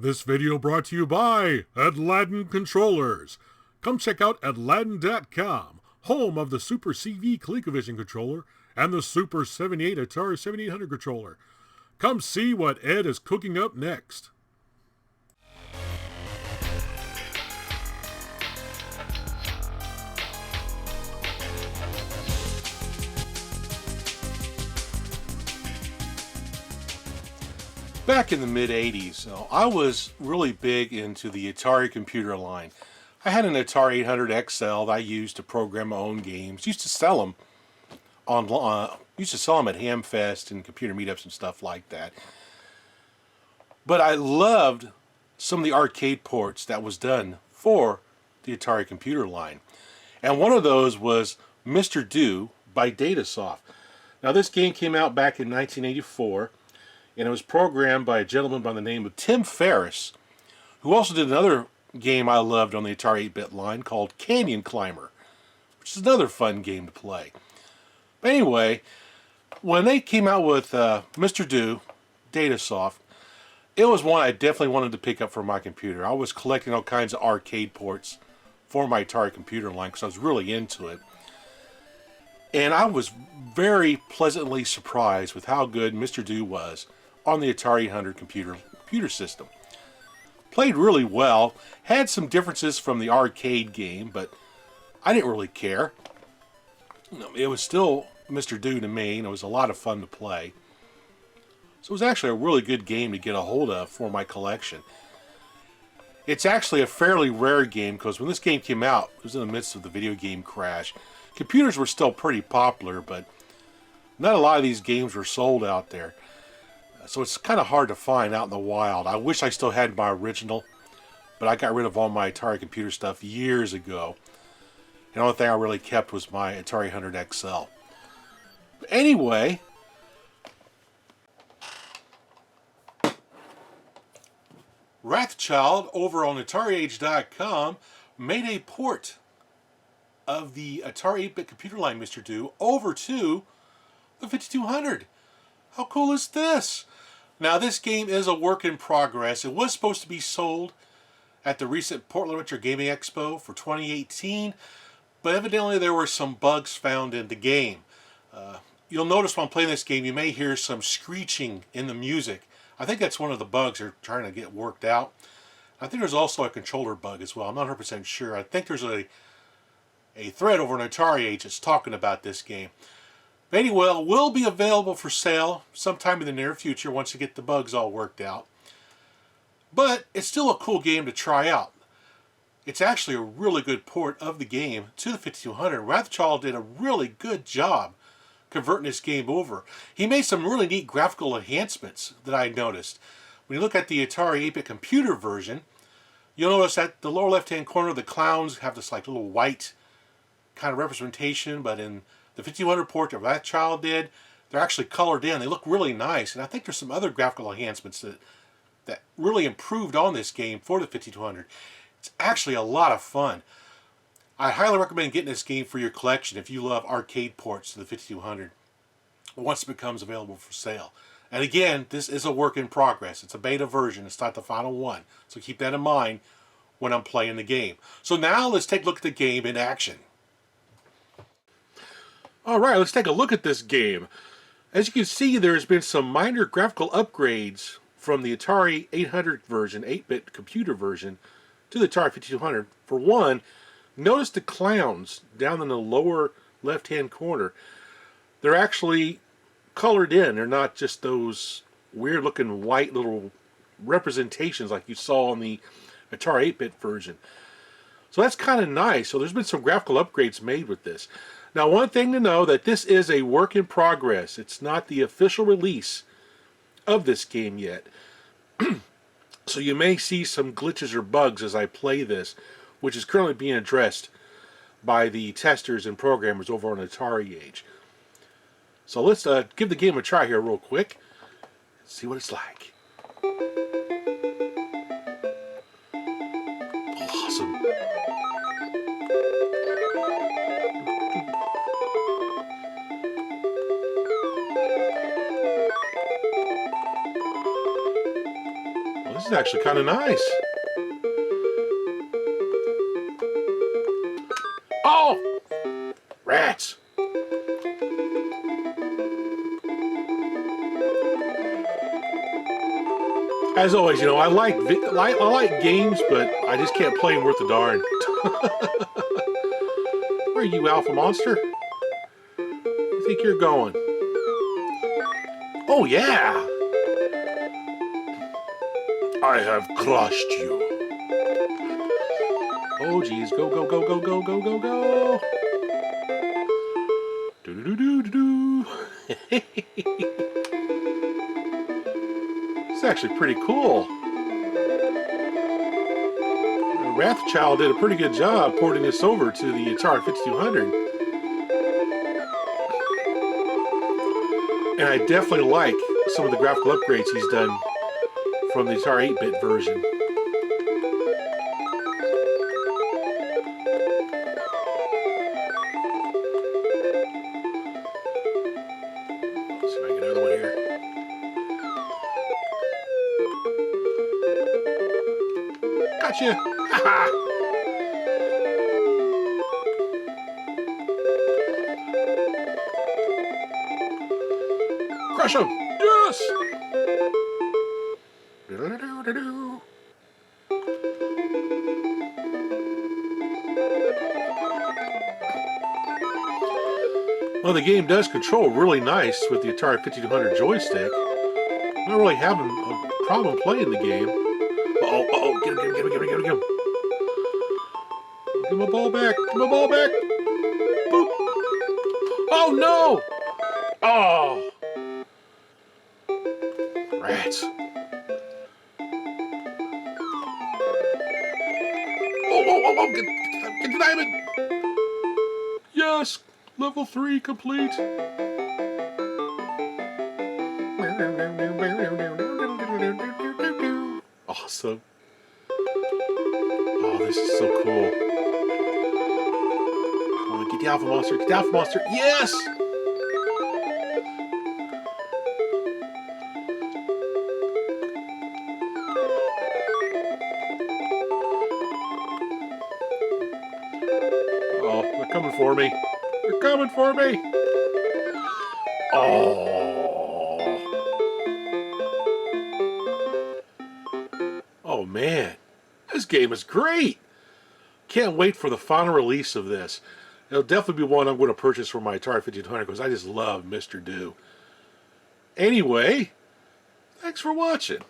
This video brought to you by Aladdin Controllers. Come check out Aladdin.com, home of the Super CV ColecoVision controller and the Super 78 Atari 7800 controller. Come see what Ed is cooking up next. Back in the mid-'80s, I was really big into the Atari computer line. I had an Atari 800 XL that I used to program my own games. Used to sell them at Hamfest and computer meetups and stuff like that. But I loved some of the arcade ports that was done for the Atari computer line. And one of those was Mr. Do by Datasoft. Now this game came out back in 1984. And it was programmed by a gentleman by the name of Tim Ferriss, who also did another game I loved on the Atari 8-bit line called Canyon Climber, which is another fun game to play. But anyway, when they came out with Mr. Do, Datasoft, it was one I definitely wanted to pick up for my computer. I was collecting all kinds of arcade ports for my Atari computer line because I was really into it. And I was very pleasantly surprised with how good Mr. Do was on the Atari 800 computer system. Played really well, had some differences from the arcade game, but I didn't really care. It was still Mr. Do to me, and it was a lot of fun to play. So it was actually a really good game to get a hold of for my collection. It's actually a fairly rare game because when this game came out, it was in the midst of the video game crash. Computers were still pretty popular, but not a lot of these games were sold out there. So it's kind of hard to find out in the wild. I wish I still had my original, but I got rid of all my Atari computer stuff years ago. And the only thing I really kept was my Atari 800 XL. But anyway, Wrathchild over on Atariage.com made a port of the Atari 8-bit computer line Mr. Do over to the 5200. How cool is this? Now this game is a work in progress. It was supposed to be sold at the recent Portland Retro Gaming Expo for 2018, but evidently there were some bugs found in the game. You'll notice when I'm playing this game you may hear some screeching in the music. I think that's one of the bugs they're trying to get worked out. I think there's also a controller bug as well. I'm not 100% sure. I think there's a thread over on Atariage that's talking about this game. But anyway, it will be available for sale sometime in the near future once you get the bugs all worked out. But it's still a cool game to try out. It's actually a really good port of the game to the 5200. Wrathchild did a really good job converting this game over. He made some really neat graphical enhancements that I noticed. When you look at the Atari 8-bit computer version, you'll notice that the lower left-hand corner, the clowns have this like little white kind of representation, but in the 5200 port that Wrathchild did, they're actually colored in. They look really nice, and I think there's some other graphical enhancements that really improved on this game for the 5200. It's actually a lot of fun. I highly recommend getting this game for your collection if you love arcade ports to the 5200 once it becomes available for sale. And again, this is a work in progress. It's a beta version. It's not the final one. So keep that in mind when I'm playing the game. So now let's take a look at the game in action. Alright, let's take a look at this game. As you can see, there's been some minor graphical upgrades from the Atari 800 version, 8-bit computer version, to the Atari 5200. For one, notice the clowns down in the lower left-hand corner. They're actually colored in. They're not just those weird-looking white little representations like you saw on the Atari 8-bit version. So that's kind of nice. So there's been some graphical upgrades made with this. Now, one thing to know that this is a work in progress. It's not the official release of this game yet. So you may see some glitches or bugs as I play this, which is currently being addressed by the testers and programmers over on Atariage. So let's give the game a try here real quick. See what it's like. Awesome. This is actually kind of nice. Oh! Rats! As always, you know, I like games, but I just can't play them worth a darn. Where are you, Alpha Monster? Where do you think you're going? Oh, yeah! I have crushed you. Oh, geez. Go, go, go, go, go, go, go, go. Do-do-do-do-do-do. It's actually pretty cool. Wrathchild did a pretty good job porting this over to the Atari 5200. And I definitely like some of the graphical upgrades he's done from the Atari 8-bit version. Let's see if I can get another one here. Gotcha! Ha-ha! Crush him! Yes! Do-do-do-do-do. Well, the game does control really nice with the Atari 5200 joystick. I'm not really having a problem playing the game. Uh-oh, uh-oh, get him, get him, get him, get him, get him, get him. Give my ball back, give my ball back. Boop. Oh, no! Oh! Rats. Oh, get the diamond! Yes! Level 3 complete. Awesome. Oh, this is so cool. Come on, get the Alpha Monster, get the Alpha Monster. Yes! Oh, they're coming for me. They're coming for me. Oh. Oh, man. This game is great. Can't wait for the final release of this. It'll definitely be one I'm going to purchase for my Atari 5200 because I just love Mr. Do. Anyway, thanks for watching.